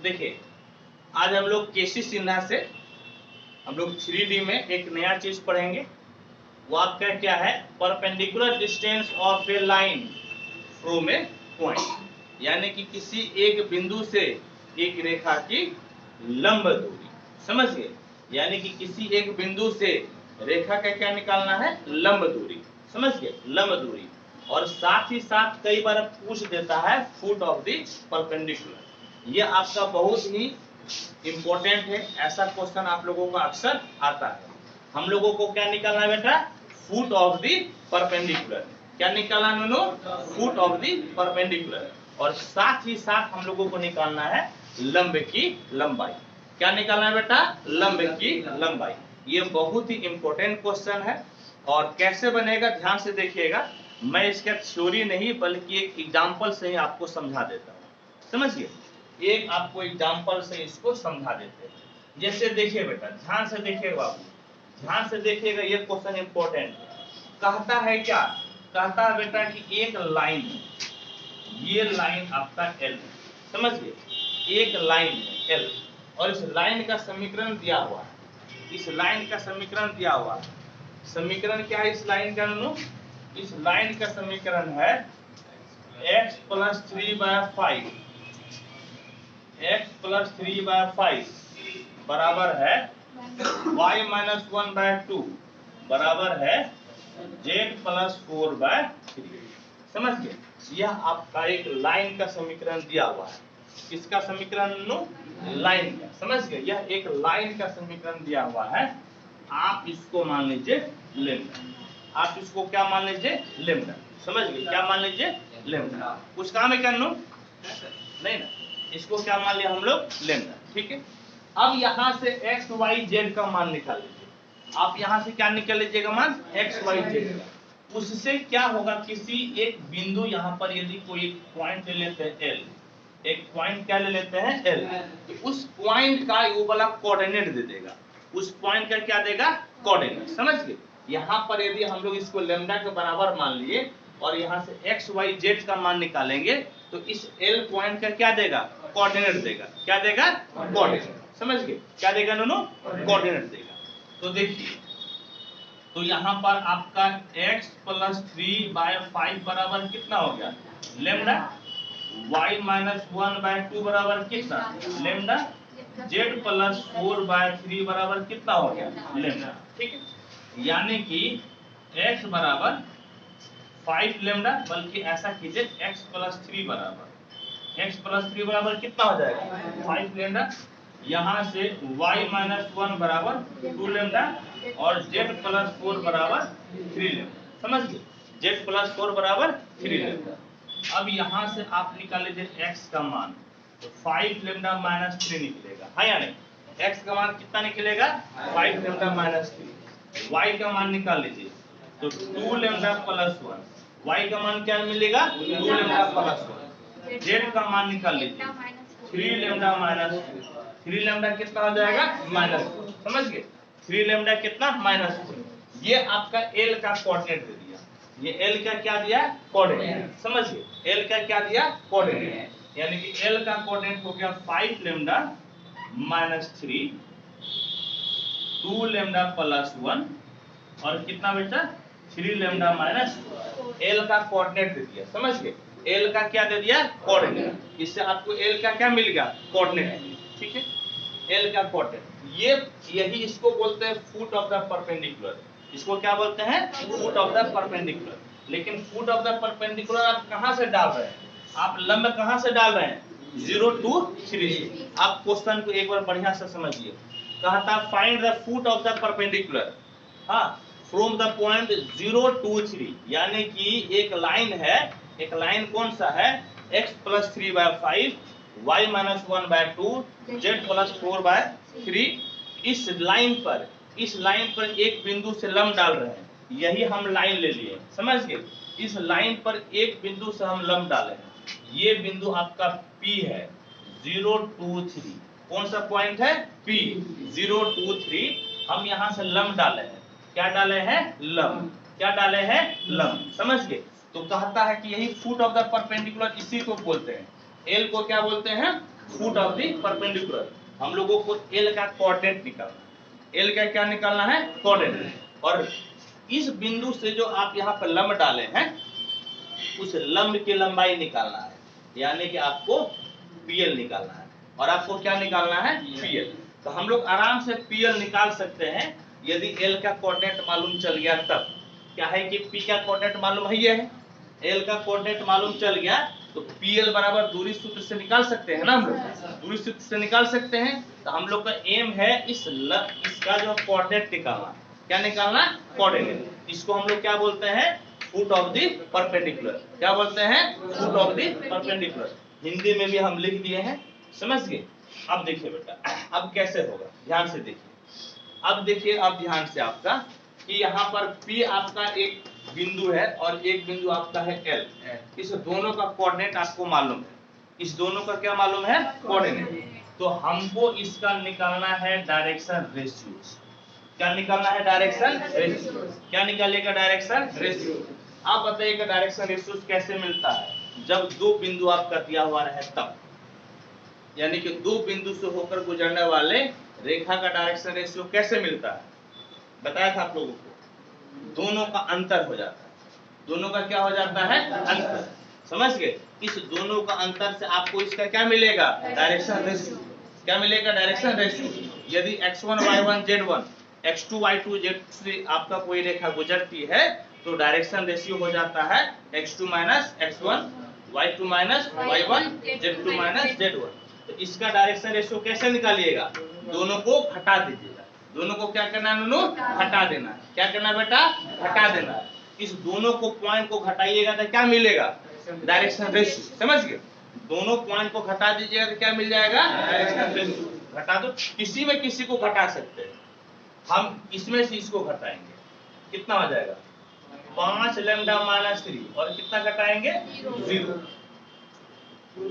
देखिए आज हम लोग केसी सिन्हा से हम लोग 3D में एक नया चीज पढ़ेंगे। वो आपका क्या है, perpendicular distance of A line from A point, यानी कि किसी एक बिंदु से एक रेखा की लंब दूरी। समझिए, यानी कि किसी एक बिंदु से रेखा का क्या निकालना है, लंब दूरी। समझिए, लंब दूरी। और साथ ही साथ कई बार पूछ देता है फुट ऑफ द परपेंडिकुलर। ये आपका बहुत ही इंपॉर्टेंट है, ऐसा क्वेश्चन आप लोगों का अक्सर आता है। हम लोगों को क्या निकालना है बेटा, फुट ऑफ द परपेंडिकुलर। क्या निकालना है no, foot of the perpendicular. और साथ ही साथ हम लोगों को निकालना है लंब की लंबाई। क्या निकालना है बेटा, लंब की लंबाई। ये बहुत ही इंपॉर्टेंट क्वेश्चन है। और कैसे बनेगा ध्यान से देखिएगा, मैं इसका थ्योरी नहीं बल्कि एक एग्जाम्पल से ही आपको समझा देता हूँ। समझिए, एक आपको एग्जाम्पल से इसको समझा देते हैं। जैसे देखिए बेटा, ध्यान से देखिएगा बाबू, ध्यान से देखिएगा, ये क्वेश्चन इंपॉर्टेंट है। कहता है क्या, कहता है बेटा कि एक लाइन है, ये लाइन आपका एल है। समझिए, एक लाइन है एल, और इस लाइन का समीकरण दिया हुआ है। इस लाइन का समीकरण दिया हुआ है। समीकरण क्या है इस लाइन का नो, इस लाइन का समीकरण है x प्लस 3/5, x प्लस 3/5 बराबर है y माइनस 1/2 बराबर है z प्लस 4/3। समझिए, यह आपका एक लाइन का समीकरण दिया हुआ है। किसका समीकरण नो, लाइन का। समझ गए, यह एक लाइन का समीकरण दिया हुआ है। आप इसको मान लीजिए लेम्डा। आप इसको क्या मान लीजिए, लेम्डा। समझ गए, क्या मान लीजिए, लेम्डा। कुछ काम है क्या नो, नहीं ना, इसको क्या मान लिया हम लोग, लेम्डा। ठीक है, अब यहाँ से एक्स वाई जेड का मान निकाल लीजिए। आप यहाँ से क्या निकाल लीजिएगा मान, एक्स वाई जेड का। उससे क्या होगा, किसी एक बिंदु यहाँ पर यदि कोई पॉइंट ले लेते हैं एल, एक पॉइंट क्या ले लेते हैं एल, तो उस पॉइंट का वो वाला कोऑर्डिनेट दे देगा। उस पॉइंट का क्या देगा, कोऑर्डिनेट। समझ गए, यहाँ पर यदि हम लोग इसको लेम्डा के बराबर मान लिए और यहाँ से एक्स वाई जेड का मान निकालेंगे, तो इस एल पॉइंट का क्या देगा, कोऑर्डिनेट देगा। क्या देगा, कोऑर्डिनेट। समझ गए, क्या देगा दोनों, कोऑर्डिनेट देगा। तो देखिए, तो यहाँ पर आपका x प्लस 3/5 बराबर कितना हो गया, लेम्डा। y माइनस 1/2 बराबर कितना, लेम्डा। z प्लस 4/3 बराबर कितना हो गया, लेम्डा। ठीक है, यानी कि x बराबर 5 लेम्डा, बल्कि ऐसा कीजिए x प्लस 3 बराबर, x प्लस 3 बराबर कितना हो जाएगा, 5 लेम्डा। यहाँ से y माइनस 1 बराबर 2 लेम्डा और z प्लस 4 बराबर 3 लेम्डा। समझ गए, z प्लस 4 बराबर 3 लेम्डा। अब यहाँ से आप निकाल लीजिए x का मान, तो 5 लेम्डा माइनस 3 निकलेगा, है या नहीं। x का मान कितना निकलेगा, 5 लेम्डा माइनस 3। y का मान निकाल लीजिए, तो 2 लेम्डा प्लस 1। y का मान क्या मिलेगा, 2 लेम्डा प्लस 1। z का मान निकाल लीजिए, 3 लेम्डा माइनस 3 लेम्डा कितना हो जाएगा, माइनस। समझ गए, 3 लेम्डा कितना, माइनस। ये आपका एल का कोऑर्डिनेट दे दिया। ये एल का क्या दिया, कोऑर्डिनेट। समझिए, एल का क्या दिया, कोऑर्डिनेट। यानी कि एल का कोऑर्डिनेट हो गया 5 लेम्डा माइनस 3, 2 लेम्डा प्लस 1 और कितना बेटा, 3 लेम्डा माइनस। एल का कोऑर्डिनेट दे दिया। समझ गए, एल का क्या दे दिया, कोऑर्डिनेट। इससे आपको एल का क्या मिल गया, कोऑर्डिनेट। ठीक है, एल का कोऑर्डिनेट। ये यही इसको बोलते हैं फुट ऑफ द परपेंडिकुलर। इसको क्या बोलते हैं, फुट ऑफ द परपेंडिकुलर। लेकिन फुट ऑफ द परपेंडिकुलर आप कहां से डाल रहे हैं, आप लंब कहां से डाल रहे हैं, 0 to 3 से। आप क्वेश्चन को एक बार बढ़िया से समझिए। कहता find the foot of the perpendicular, हाँ, फ्रॉम द पॉइंट 0 to 3, यानी कि एक लाइन है, एक लाइन कौन सा है, x plus 3/5, y minus 1/2, z plus 4/3। इस लाइन पर एक बिंदु से लंब डाल रहे हैं, यही हम लाइन ले लिए। समझ गए, इस लाइन पर एक बिंदु से हम लंब डाले हैं। ये बिंदु आपका P है, 0 to 3। कौन सा पॉइंट है, P, 0 to 3। हम यहाँ से लंब डाले हैं, क्या डाले हैं, लंब। क्या डाले हैं, लंब। समझ गए, तो कहता है कि यही फुट ऑफ द परपेंडिकुलर, इसी को बोलते हैं। एल को क्या बोलते हैं, फुट ऑफ द परपेंडिकुलर। हम लोगों को एल का कोऑर्डिनेट निकालना है। एल का क्या निकालना है? कोऑर्डिनेट। और इस बिंदु से जो आप यहाँ पर लंब डाले हैं उस लंब की लंबाई निकालना है, यानी कि आपको पीएल निकालना है। और आपको क्या निकालना है? पीएल। तो हम लोग आराम से पीएल निकाल सकते हैं यदि एल का कोऑर्डिनेट मालूम चल गया तब। क्या है कि पी का कोऑर्डिनेट मालूम है, ये है। एल का कोऑर्डिनेट मालूम चल गया तो पीएल बराबर दूरी सूत्र से निकाल सकते हैं ना, हम लोग दूरी सूत्र से निकाल सकते हैं। तो हम लोग का एम है इसका जो कोऑर्डिनेट निकालना। क्या निकालना? कोऑर्डिनेट। इसको हम लोग क्या बोलते हैं? Foot of the perpendicular. क्या बोलते हैं? Foot of the perpendicular. Hindi में भी हम लिख दिए हैं, समझ गए। अब देखिए बेटा, अब कैसे होगा, ध्यान से देखिए। अब देखिए, अब ध्यान से आपका कि यहाँ पर P आपका एक बिंदु है और एक बिंदु आपका है L। इस दोनों का कोऑर्डिनेट आपको मालूम है। इस दोनों का क्या मालूम है? कोऑर्डिनेट। तो हमको इसका निकालना है डायरेक्शन रेशियो। क्या निकालना है? Direction ratio. क्या निकालिएगा? Direction ratio. आप बताइएगा डायरेक्शन रेशियो कैसे मिलता है? जब दो बिंदु आपका दिया हुआ रहे तब, यानी कि दो बिंदु से होकर गुजरने वाले रेखा का डायरेक्शन रेशियो कैसे मिलता है? बताया था आप लोगों को, दोनों का अंतर हो जाता है। दोनों का क्या हो जाता है? अंतर। समझ गए? इस दोनों का अंतर से आपको इसका क्या मिलेगा? Direction ratio. क्या मिलेगा? Direction ratio. यदि x1 y1 z1 x2 y2 z3 आपका कोई रेखा गुजरती है तो डायरेक्शन रेशियो हो जाता है x2 minus x1 y2 minus y1 z2 minus z1। तो इसका डायरेक्शन रेशियो कैसे निकालिएगा? दोनों को घटा दीजिएगा। दोनों को क्या करना है नूनू? घटा देना है। क्या करना बेटा? घटा देना है। इस दोनों को पॉइंट को घटाइएगा तो क्या मिलेगा? Direction ratio. समझ गए? दोनों पॉइंट को घटा दीजिएगा तो क्या मिल जाएगा? Direction ratio. घटा दो, किसी में किसी को घटा सकते हैं। हम इसमें से इसको घटाएंगे, कितना हो जाएगा? 5 लैम्डा माइनस 3 और कितना घटाएंगे? 0।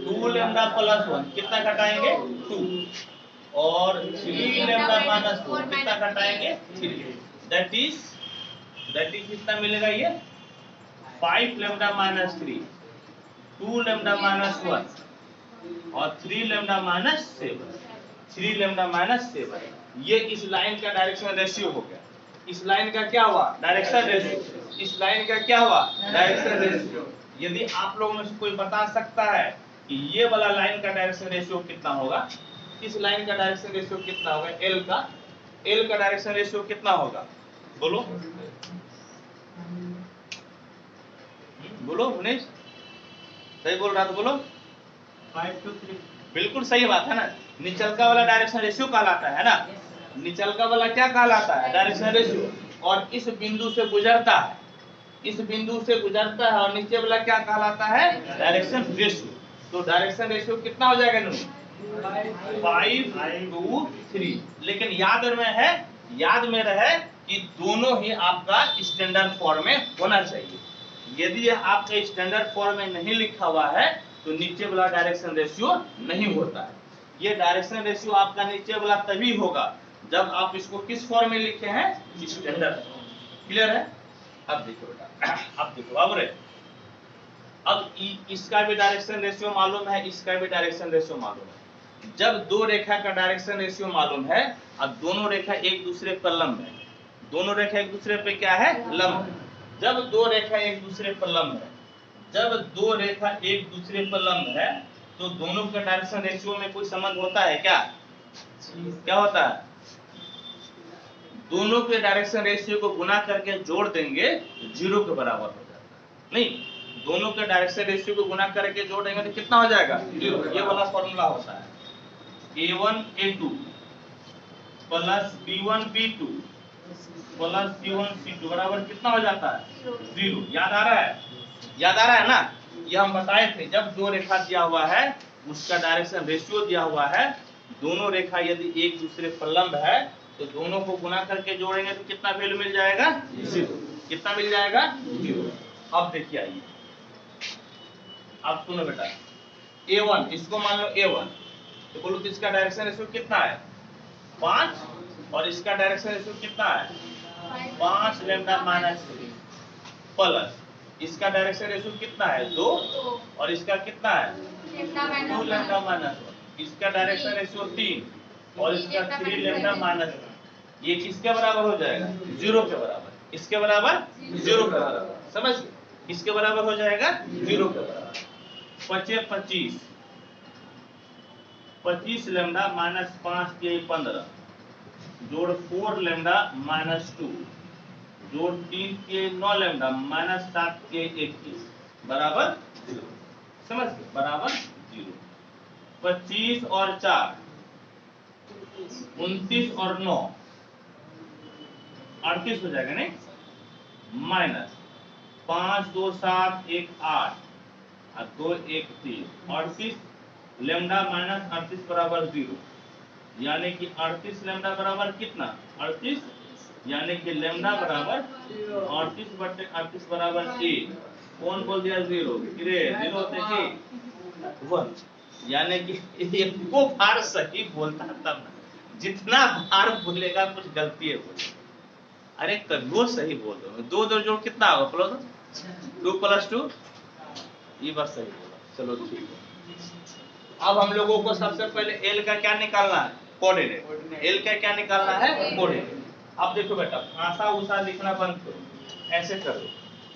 2 लैम्डा प्लस 1 कितना घटाएंगे? 2 और 3 लैम्डा माइनस 4 कितना घटाएंगे? 3। दैट इज कितना मिलेगा? ये 5 लैम्डा माइनस 3, 2 लैम्डा माइनस 1 और 3 लैम्डा माइनस 7। 3 लैम्डा माइनस 7 ये इस लाइन का डायरेक्शन रेशियो हो गया। इस लाइन का क्या हुआ? Direction ratio. इस लाइन का क्या हुआ? Direction ratio. यदि आप लोगों में से कोई बता सकता है कि ये वाला लाइन का डायरेक्शन रेशियो कितना होगा, इस लाइन का डायरेक्शन रेशियो कितना होगा? एल का डायरेक्शन रेशियो कितना होगा? बोलो बोलो मुनीश, सही बोल रहा तो बोलो। 5:3। बिल्कुल सही बात है ना। निचलका वाला डायरेक्शन रेशियो कहलाता है ना। निचलका वाला क्या कहलाता है? Direction ratio. और इस बिंदु से गुजरता है, इस बिंदु से गुजरता है और नीचे वाला क्या कहलाता है? Direction ratio. तो डायरेक्शन रेशियो कितना हो जाएगा नू? 5:3। लेकिन याद में रहे कि दोनों ही आपका स्टैंडर्ड फॉर्म में होना चाहिए। यदि आपका स्टैंडर्ड फॉर्म में नहीं लिखा हुआ है तो नीचे वाला डायरेक्शन रेशियो नहीं होता है। ये डायरेक्शन रेशियो आपका नीचे वाला तभी होगा जब आप इसको किस फॉर्म में लिखे हैं? स्टैंडर्ड। क्लियर है? अब देखो बेटा, अब देखो, अब इसका भी डायरेक्शन रेशियो मालूम है, इसका भी डायरेक्शन रेशियो मालूम है। जब दो रेखा का डायरेक्शन रेशियो मालूम है, अब दोनों रेखा एक दूसरे पर लंब है। दोनों रेखा एक दूसरे पे क्या है? लंब है। जब दो रेखा एक दूसरे पर लंब है, जब दो रेखा एक दूसरे पर लंब है तो दोनों के डायरेक्शन रेशियो में कोई संबंध होता है क्या? क्या होता है? दोनों के डायरेक्शन रेशियो को गुना करके जोड़ देंगे तो 0 के बराबर हो जाता है। नहीं, दोनों के डायरेक्शन रेशियो को गुना करके जोड़ेंगे तो कितना हो जाएगा? 0। ये वाला फॉर्मूला होता है a1 a2 plus b1 b2 plus c1 c2 बराबर कितना हो जाता है? 0। याद आ रहा है? याद आ रहा है ना? ये हम बताए थे, जब दो रेखा दिया हुआ है उसका डायरेक्शन रेशियो दिया हुआ है, दोनों रेखा यदि एक दूसरे पर लंब है तो दोनों को गुना करके जोड़ेंगे तो कितना वैल्यू मिल जाएगा? 0। कितना मिल जाएगा? 0। अब देखिए, आइए अब सुनो बेटा, a1 इसको मान लो a1, तो बोलो तो इसका डायरेक्शन रेशियो कितना है? 5 और इसका डायरेक्शन रेशियो कितना है? 5 लैम्डा माइनस 3 प्लस इसका डायरेक्शन रेशियो कितना है? 2 और इसका कितना है? 2 लैम्डा माइनस 1। इसका डायरेक्शन रेशियो 3 और इसका 3 लैम्डा माइनस, ये किसके बराबर हो जाएगा? 0 के बराबर। इसके बराबर 0 के बराबर, समझ गए? इसके बराबर हो जाएगा 0 के बराबर। 25 25 लैम्डा माइनस 5 के 15 जोड़ 4 लैम्डा माइनस 2 जोड़ 3 के 9 लैम्डा माइनस 7 के 21 बराबर 0, समझ गए? बराबर 0। 25 और 4 29 और 9 38 हो जाएगा नहीं, माइनस 5 2 7 1 8 और 2 1 3 38 लैम्डा माइनस 38 बराबर 0, यानी कि 38 लैम्डा बराबर कितना? 38, यानी कि लैम्डा बराबर 38 बटे 38 बराबर 1। कौन बोल दिया 0? 0 होते कि 1, यानी कि इसको बार सही बोलता तब ना, जितना बार बोलेगा कुछ गलती है बोले। अरे कभी सही बोल दो, 2 जोड़ कितना होगा? प्लस 2 प्लस 2, ये बार सही बोला, चलो ठीक है। अब हम लोगों को सबसे पहले एल का क्या निकालना है? कोऑर्डिनेट। एल का क्या निकालना है? कोऑर्डिनेट। अब देखो बेटा, आशा उषा लिखना बंद करो, ऐसे करो।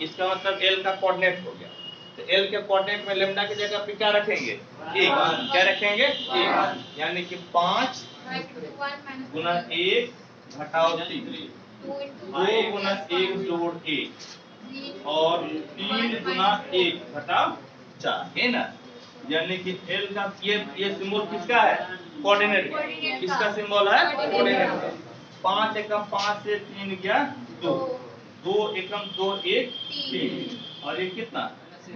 इसका मतलब एल का कोऑर्डिनेट हो गया। तो एल के कोऑर्डिनेट में लैम्डा की जगह पे क्या रखेंगे? 1। क्या रखेंगे? 1, यानी कि 5 गुना 1 घटाओ 3, 2 गुना 1 जोड़ 1 और 3 गुना 1 घटाओ 4, है ना? यानी कि एल का ये सिंबल किसका है? कोऑर्डिनेट का। किसका सिंबल है? कोऑर्डिनेट का। 5 एकम 5 से 3 गया 2, 2 एकम 2 1 3 और ये कितना?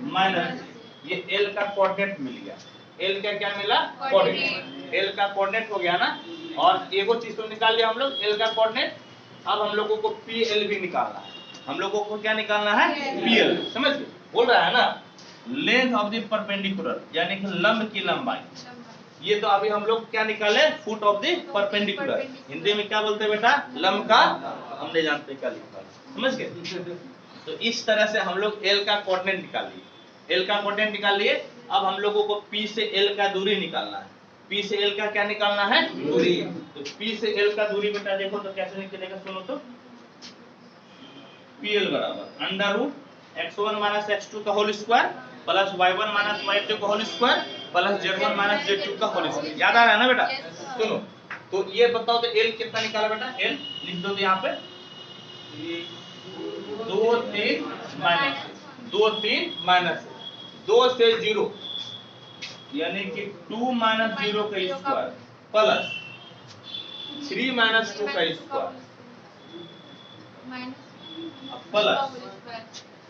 माइनस। ये एल का कोऑर्डिनेट मिल गया। एल का क्या मिला? कोऑर्डिनेट। एल का कोऑर्डिनेट हो गया ना। और एगो चीज तो निकाल लिया हम लोग, एल का कोऑर्डिनेट। अब हम लोगों को पी एल भी निकालना है। हम लोगों को क्या निकालना है? P L. समझ गए? बोल रहा है ना, लेंथ ऑफ द परपेंडिकुलर, यानी कि लंब की लंबाई। ये तो अभी हम लोग क्या निकाले? Foot of the perpendicular. Hindi में क्या बोलते हैं बेटा? लंब का, हम नहीं जानते क्या लिखा है, समझ गए? तो इस तरह से हम लोग एल का कोऑर्डिनेट निकाल लिए। एल का कोऑर्डिनेट निकाल लिए। अब हम लोगों को पी से एल का दूरी निकालना है। पी से एल का क्या निकालना है? दूरी। तो पी से एल का दूरी बेटा देखो तो कैसे निकलेगा, सुनो तो। पी एल बराबर under root x1 minus x2 का whole square plus y1 minus y2 का whole square plus z1 minus z2 का होल स्क्वायर। याद आ रहा है ना बेटा? सुनो तो ये बताओ तो एल कितना निकाला बेटा? एल लिख दो यहाँ पे 2 3 माइनस 2 3 माइनस 2 से 0, यानी कि 2 माइनस 0 का स्क्वायर प्लस 3 माइनस 2 का स्क्वायर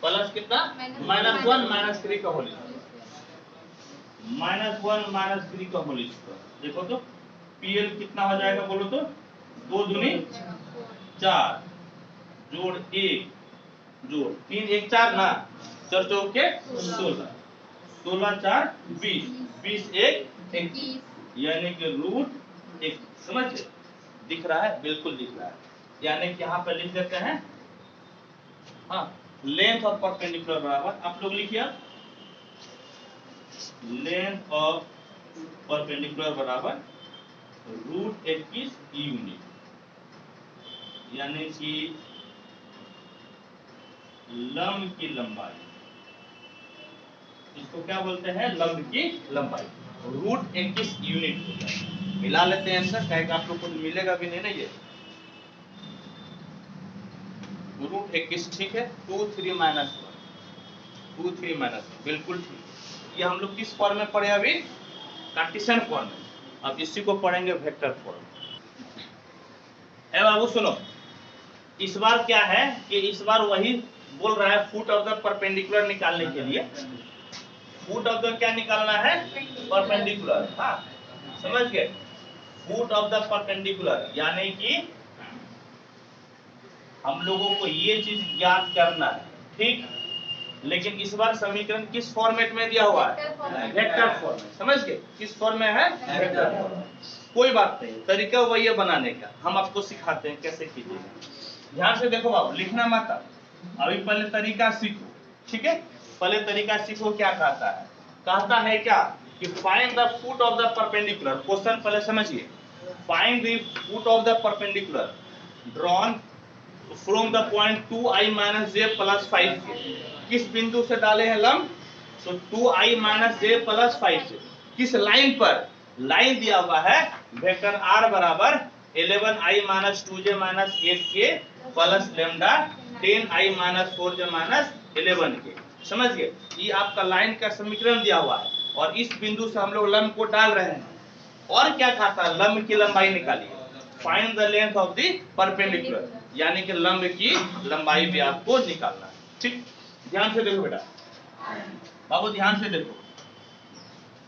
प्लस कितना? माइनस 1 माइनस 3 का होल स्क्वायर। माइनस 1 माइनस 3 का होल स्क्वायर। देखो तो पीएल कितना हो जाएगा बोलो तो? 2 दूनी 4 जोड़ 1 जोड़ 3 1 4 ना, 4 चौके 16, 16 4 20, 20 1 21, यानी कि रूट 1। समझ दिख रहा है? बिल्कुल दिख रहा है। यानी कि यहाँ पे लिख देते हैं, हाँ, लेंथ ऑफ परपेंडिकुलर बराबर, आप लोग लिखिए लेंथ ऑफ परपेंडिकुलर बराबर रूट 21 यूनिट, यानी कि लंब की लंबाई। इसको क्या बोलते हैं? लंब की लंबाई। रूट 21 यूनिट होता है। मिला लेते हैं आंसर, कहेगा आप लोग को मिलेगा भी नहीं ना ये। रूट 21 ठीक है। 2 3 माइनस 1, 2 3 माइनस 1 बिल्कुल ठीक। ये हम लोग किस फॉर्म में पढ़े अभी? कार्टेशियन फॉर्म में। अब इसी को पढ़ेंगे वेक्टर फॉर्म। ए बाबू सुनो, इस बार क्या है कि इस बार वही बोल रहा है फुट ऑफ द परपेंडिकुलर निकालने के लिए। फुट ऑफ द क्या निकालना है? परपेंडिकुलर। हाँ समझ गए? फुट ऑफ द परपेंडिकुलर, यानी कि हम लोगों को ये चीज ज्ञात करना है, ठीक? लेकिन इस बार समीकरण किस फॉर्मेट में दिया हुआ है? वेक्टर फॉर्म में। समझ गए? किस फॉर्म में है? Vector form. कोई बात नहीं, तरीका वही है बनाने का, हम आपको सिखाते हैं कैसे कीजिएगा। ध्यान से देखो बाबू, लिखना मत, अभी पहले तरीका सीखो, ठीक है? पहले तरीका सीखो। क्या कहता है? कहता है क्या कि find the foot of the perpendicular. Question पहले समझिए, find the foot of the perpendicular drawn from the point 2i minus J plus 5 के। किस बिंदु से डाले हैं लंब? तो 2i माइनस जे प्लस 5 से। किस लाइन पर? लाइन दिया हुआ है वेक्टर r बराबर 11i minus 2j minus 8k plus lambda 10i minus 4j minus 11k। समझ गए? ये आपका लाइन का समीकरण दिया हुआ है और इस बिंदु से हम लोग लंब को डाल रहे हैं। और क्या कहा था? लंब की लंबाई निकालिए। Find the length of the perpendicular, यानी कि लंब की लंबाई भी आपको निकालना है। ठीक, ध्यान से देखो बेटा, बाबू ध्यान से देखो,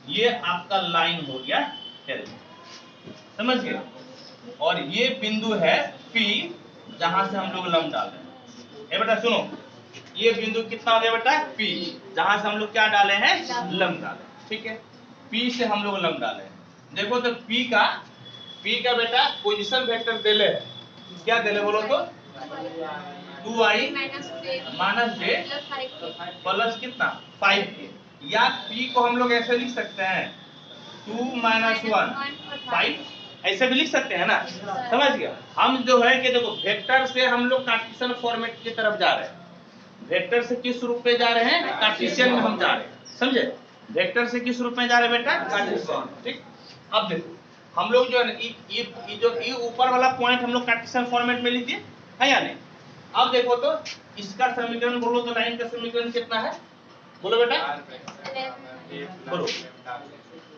ये आपका लाइन हो गया L, समझ गए? और ये बिंदु है P, जहां से हम लोग लंब डाल रहे हैं। ए बेटा सुनो, ये बिंदु कितना हो गया बेटा? P, जहां से हम लोग क्या डाले हैं? लंब डाले। ठीक है, P से हम लोग लंब डाले हैं। देखो तो P का बेटा पोजीशन वेक्टर देले है, क्या देले बोलो तो? 2i माइनस j प्लस कितना? 5k। या P को हम लोग ऐसे लिख सकते हैं 2 माइनस 1 5, ऐसे भी लिख सकते हैं ना। समझ गया? हम जो है कि देखो वेक्टर से हम लोग कार्टेशियन फॉर्मेट की तरफ जा रहे हैं। वेक्टर से किस रूप में जा रहे हैं? कार्टेशियन में हम जा रहे हैं। समझे? वेक्टर से किस रूप में जा रहे हैं बेटा? कार्टेशियन। ठीक, अब देखो हम लोग जो है ये ऊपर वाला पॉइंट हम लोग कार्टेशियन फॉर्मेट में लिख दिए है या नहीं? अब देखो तो इसका समीकरण बोलो तो, लाइन का समीकरण कितना है बोलो बेटा? बोलो।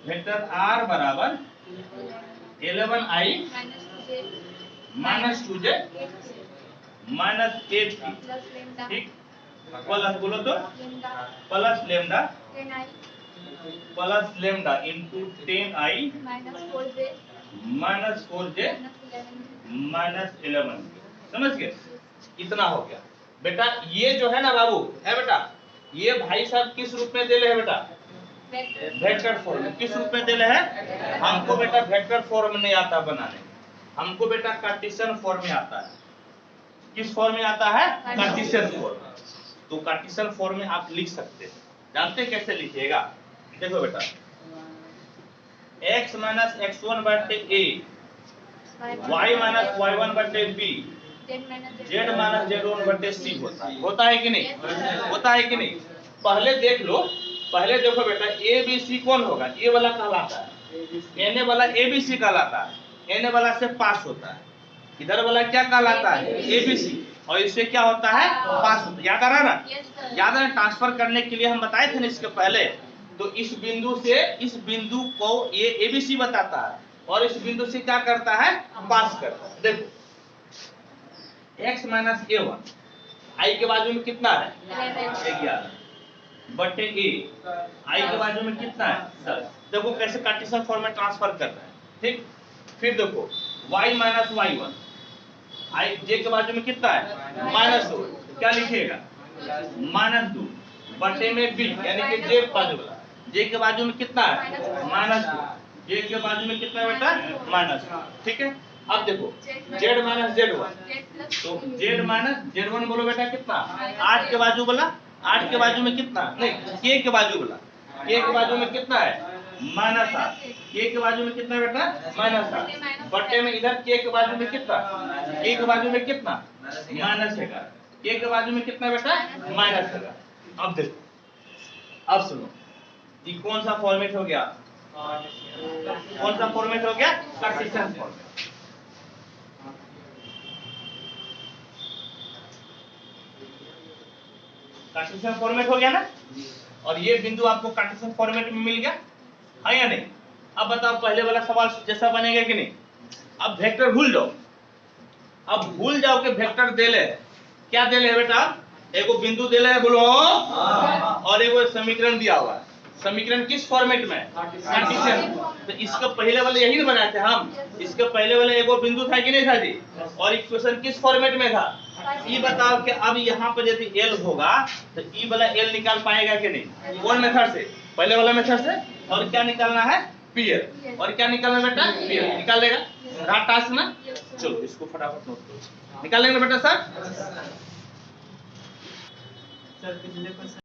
वेक्टर r बराबर 11i minus 2j minus 8k। ठीक, प्लस बोलो तो plus lambda into 10i minus 4j minus 11। समझ गए? इतना हो गया बेटा। ये जो है ना बाबू, है बेटा, ये भाई साहब किस रूप में देले है बेटा? वेक्टर फॉर्म में। किस रूप में देले है? हमको बेटा वेक्टर फॉर्म नहीं आता बनाने, हमको बेटा कार्टेशियन फॉर्म में आता है। किस फॉर्म में आता है? Cartesian form. तो कार्टेशियन फॉर्म में आप लिख सकते हैं। जानते हैं कैसे लिखिएगा? देखो बेटा, x माइनस x1 बटे a, y माइनस y1 बटे b, z माइनस z1 बटे c होता है कि नहीं? होता है कि नहीं? पहले देख लो, पहले देखो बेटा, ए बी सी कौन होगा? ये वाला कहलाता है, एन वाला ए बी सी कहलाता है, एन वाला से पास होता है। इधर वाला क्या कहलाता है? ए बी सी, और इससे क्या होता है? पास होता है। याद आ रहा ना? याद आ रहा? ट्रांसफर करने के लिए हम बताए थे ना इसके पहले। तो इस बिंदु से इस बिंदु को ये ए बी सी बताता है और इस बिंदु से क्या करता है? पास करता है। देखो x माइनस a1, आई के बाजू में कितना है? 11 बटे a, आई के बाजू में कितना है? 10। देखो कैसे कार्टेशियन फॉर्म में ट्रांसफर कर रहे हैं। ठीक, फिर देखो y माइनस y1, आई j के बाजू में कितना है? माइनस 2। क्या लिखिएगा? माइनस 2 बटे में b, यानी कि j बाजू वाला, j के बाजू में कितना है? माइनस 2, j के बाजू में कितना है बेटा? माइनस 2। ठीक है, अब देखो z माइनस z1, तो z माइनस z1 बोलो बेटा कितना? 8 के बाजू वाला, 8 के बाजू में कितना? नहीं, k के बाजू वाला, k के बाजू में कितना है? माइनस 8, k के बाजू में कितना है बेटा? माइनस 8 बटे में इधर k के बाजू में कितना? k के बाजू में कितना? माइनस 11, k के बाजू में कितना बेटा? माइनस 11। अब देखो, अब सुनो, ये कौन सा फॉर्मेट हो गया? कौन सा फॉर्मेट हो गया? Cartesian format. कार्टेशियन फॉर्मेट हो गया ना? और ये बिंदु आपको कार्टेशियन फॉर्मेट में मिल गया है या नहीं? अब बताओ पहले वाला सवाल जैसा बनेगा कि नहीं? अब वेक्टर भूल जाओ, अब भूल जाओ कि वेक्टर देले है। क्या देले है बेटा? एगो बिंदु देले है बोलो, और एगो समीकरण दिया हुआ है। समीकरण किस फॉर्मेट में? कार्टेशियन। तो इसके पहले वाले यही ना बनाए थे हम। इसके पहले वाले एगो बिंदु था कि नहीं था जी? और इक्वेशन किस फॉर्मेट में था? ये बताओ कि अब यहाँ पर यदि L होगा तो ई वाला L निकाल पाएगा कि नहीं? कौन मेथड से? पहले वाला मेथड से। और क्या निकालना है? पीयर। और क्या निकालना है बेटा? पीयर। निकाल लेगा? रहा टास्क ना? चलो इसको फटाफट नोट करो। निकाल लेंगे बेटा सर?